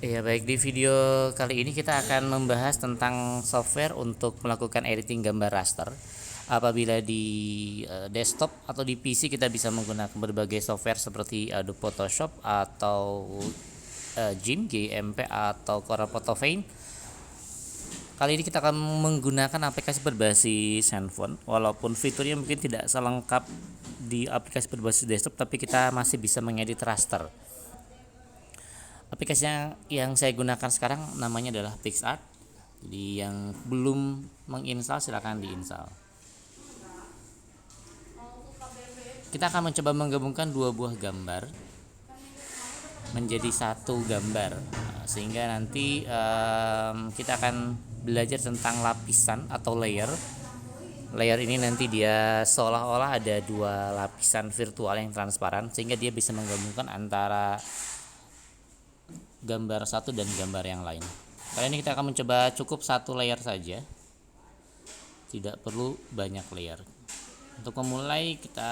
Ya baik, di video kali ini kita akan membahas tentang software untuk melakukan editing gambar raster. Apabila di desktop atau di PC kita bisa menggunakan berbagai software seperti Adobe Photoshop atau GIMP atau Corel Photo Paint. Kali ini kita akan menggunakan aplikasi berbasis handphone. Walaupun fiturnya mungkin tidak selengkap di aplikasi berbasis desktop, tapi kita masih bisa mengedit raster. Aplikasi yang saya gunakan sekarang namanya adalah PixArt. Jadi yang belum menginstal silahkan diinstal. Kita akan mencoba menggabungkan dua buah gambar menjadi satu gambar, sehingga nanti kita akan belajar tentang lapisan atau layer. Layer ini nanti dia seolah-olah ada dua lapisan virtual yang transparan, sehingga dia bisa menggabungkan antara gambar satu dan gambar yang lain. Kali ini kita akan mencoba cukup satu layer saja, tidak perlu banyak layer. Untuk memulai kita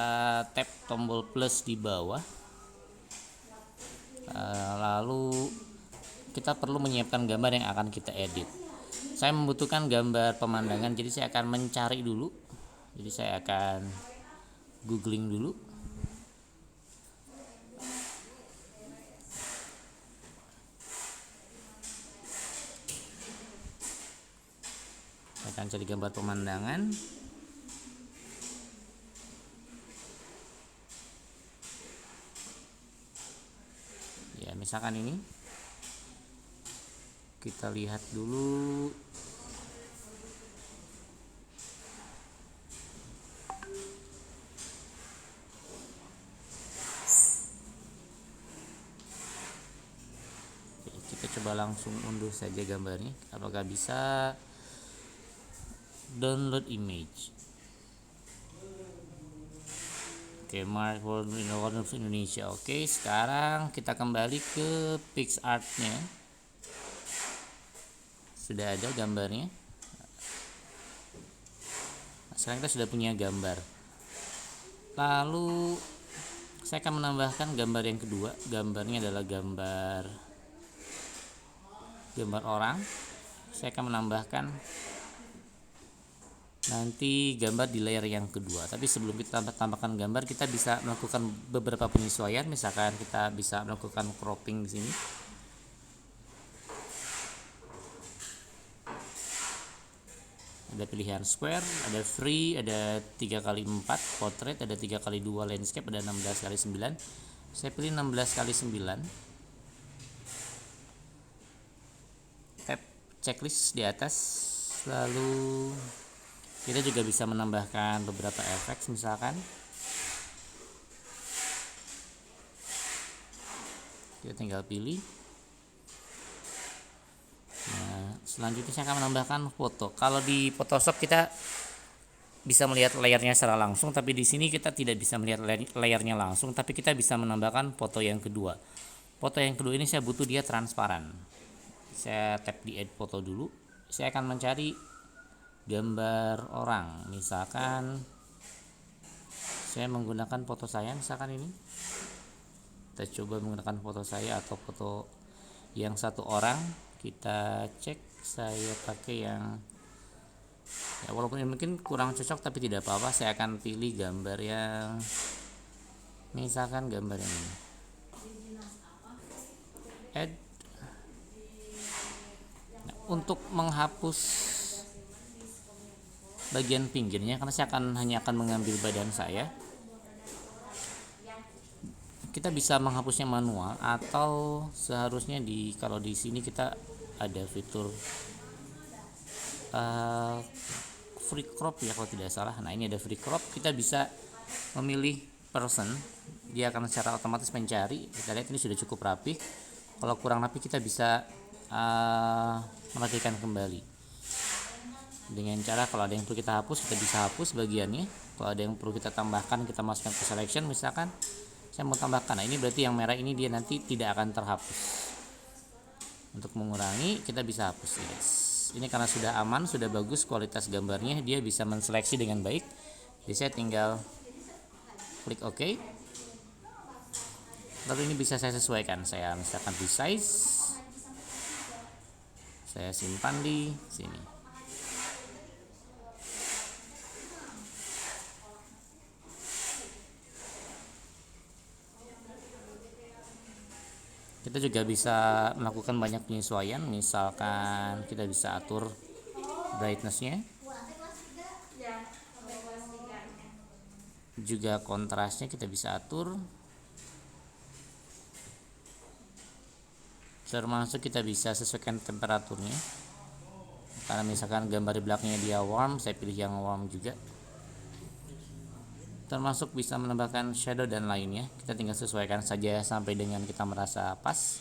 tap tombol plus di bawah, lalu kita perlu menyiapkan gambar yang akan kita edit. Saya membutuhkan gambar pemandangan, jadi saya akan mencari dulu. Jadi saya akan googling dulu. Saya akan cari gambar pemandangan. Ya, misalkan ini. Kita lihat dulu. Kita coba langsung unduh saja gambarnya. Apakah bisa? Download image. Oke, Mark World Indonesia. Oke, sekarang kita kembali ke PixArt-nya. Sudah ada gambarnya. Sekarang kita sudah punya gambar. Lalu saya akan menambahkan gambar yang kedua. Gambarnya adalah gambar orang. Saya akan menambahkan nanti gambar di layer yang kedua. Tapi sebelum kita tambahkan gambar, kita bisa melakukan beberapa penyesuaian. Misalkan kita bisa melakukan cropping di sini. Ada pilihan square, ada free, ada 3x4 portrait, ada 3x2 landscape, ada 16x9. Saya pilih 16x9. Tap checklist di atas. Lalu kita juga bisa menambahkan beberapa efek, misalkan kita tinggal pilih. Nah, selanjutnya saya akan menambahkan foto. Kalau di Photoshop kita bisa melihat layarnya secara langsung, tapi di sini kita tidak bisa melihat layarnya langsung, tapi kita bisa menambahkan foto yang kedua. Foto yang kedua ini saya butuh dia transparan. Saya tap di add foto dulu. Saya akan mencari gambar orang. Misalkan saya menggunakan foto saya, misalkan ini. Kita coba menggunakan foto saya atau foto yang satu orang. Kita cek. Saya pakai yang walaupun ini mungkin kurang cocok, tapi tidak apa-apa. Saya akan pilih gambar yang misalkan gambar yang ini. Add. Nah, untuk menghapus bagian pinggirnya, karena saya hanya akan mengambil badan saya, kita bisa menghapusnya manual, atau seharusnya kalau di sini kita ada fitur free crop ya kalau tidak salah. Nah, ini ada free crop. Kita bisa memilih person, dia akan secara otomatis mencari. Kita lihat ini sudah cukup rapi. Kalau kurang rapi kita bisa merapikan kembali dengan cara, kalau ada yang perlu kita hapus, kita bisa hapus bagiannya. Kalau ada yang perlu kita tambahkan, kita masukkan ke selection. Misalkan saya mau tambahkan, nah ini berarti yang merah ini dia nanti tidak akan terhapus. Untuk mengurangi, kita bisa hapus, guys. Ini karena sudah aman, sudah bagus kualitas gambarnya, dia bisa menseleksi dengan baik. Jadi saya tinggal klik OK. Lalu ini bisa saya sesuaikan. Saya misalkan resize, Saya simpan di sini. Kita juga bisa melakukan banyak penyesuaian, misalkan kita bisa atur brightness-nya, juga kontrasnya kita bisa atur, termasuk kita bisa sesuaikan temperaturnya. Karena misalkan gambar di belakangnya dia warm, saya pilih yang warm juga. Termasuk bisa menambahkan shadow dan lainnya, kita tinggal sesuaikan saja sampai dengan kita merasa pas.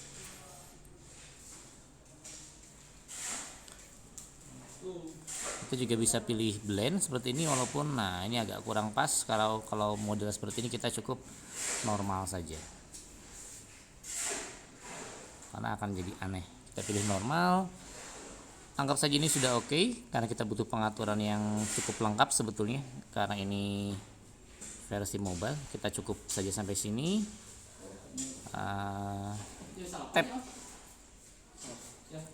Kita juga bisa pilih blend seperti ini, walaupun nah ini agak kurang pas. Kalau model seperti ini kita cukup normal saja, karena akan jadi aneh. Kita pilih normal, anggap saja ini sudah oke, karena kita butuh pengaturan yang cukup lengkap sebetulnya. Karena ini versi mobile, kita cukup saja sampai sini. Tap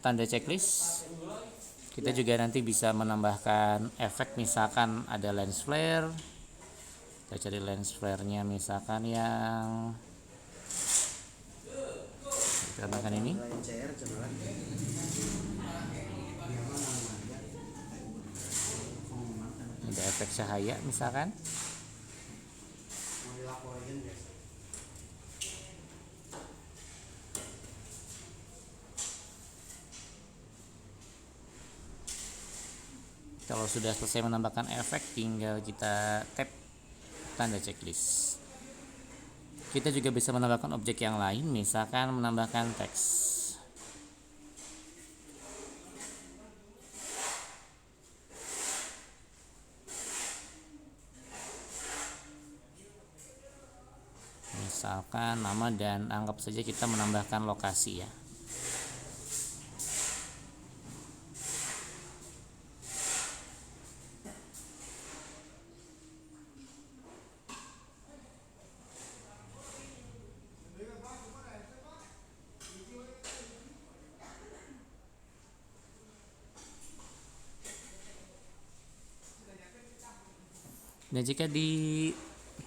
tanda checklist. Kita juga nanti bisa menambahkan efek, misalkan ada lens flare. Kita cari lens flare-nya, misalkan yang kita tambahkan ini. Ada efek cahaya misalkan. Kalau sudah selesai menambahkan efek, tinggal kita tap tanda checklist. Kita juga bisa menambahkan objek yang lain, misalkan menambahkan teks. Misalkan nama, dan anggap saja kita menambahkan lokasi ya. Dan jika di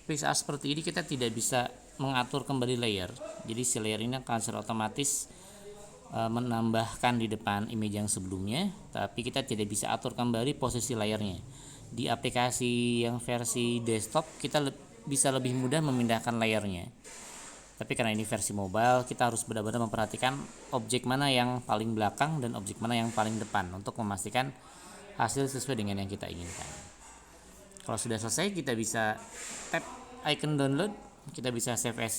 PSA seperti ini kita tidak bisa mengatur kembali layer, jadi si layer ini akan secara otomatis menambahkan di depan image yang sebelumnya, tapi kita tidak bisa atur kembali posisi layarnya. Di aplikasi yang versi desktop kita bisa lebih mudah memindahkan layarnya, tapi karena ini versi mobile, kita harus benar-benar memperhatikan objek mana yang paling belakang dan objek mana yang paling depan untuk memastikan hasil sesuai dengan yang kita inginkan. Kalau sudah selesai, kita bisa tap icon download. Kita bisa save as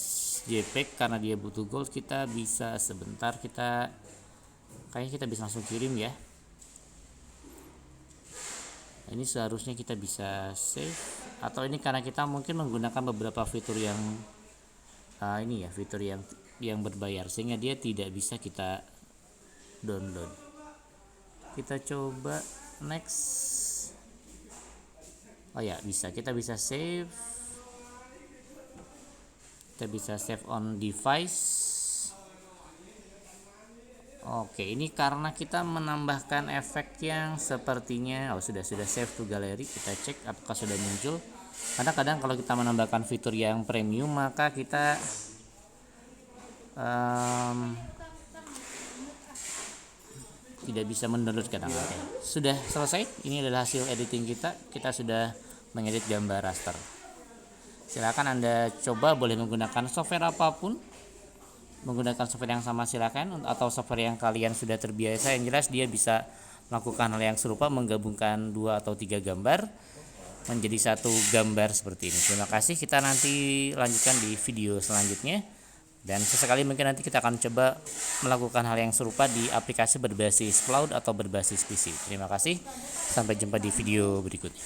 JPEG, karena dia butuh gold. Kita bisa sebentar, kayaknya kita bisa langsung kirim ya. Ini seharusnya kita bisa save, atau ini karena kita mungkin menggunakan beberapa fitur yang ini ya, fitur yang berbayar, sehingga dia tidak bisa kita download. Kita coba next. Oh ya, bisa, kita bisa save. Kita bisa save on device. Oke, ini karena kita menambahkan efek yang sepertinya sudah save to gallery. Kita cek apakah sudah muncul. Karena kadang kalau kita menambahkan fitur yang premium, maka kita tidak bisa mendownload kadang. Sudah selesai. Ini adalah hasil editing kita. Kita sudah mengedit gambar raster. Silakan Anda coba, boleh menggunakan software apapun, menggunakan software yang sama silakan, atau software yang kalian sudah terbiasa. Yang jelas dia bisa melakukan hal yang serupa, menggabungkan 2 atau 3 gambar menjadi satu gambar seperti ini. Terima kasih. Kita nanti lanjutkan di video selanjutnya. Dan sesekali mungkin nanti kita akan coba melakukan hal yang serupa di aplikasi berbasis cloud atau berbasis PC. Terima kasih, sampai jumpa di video berikutnya.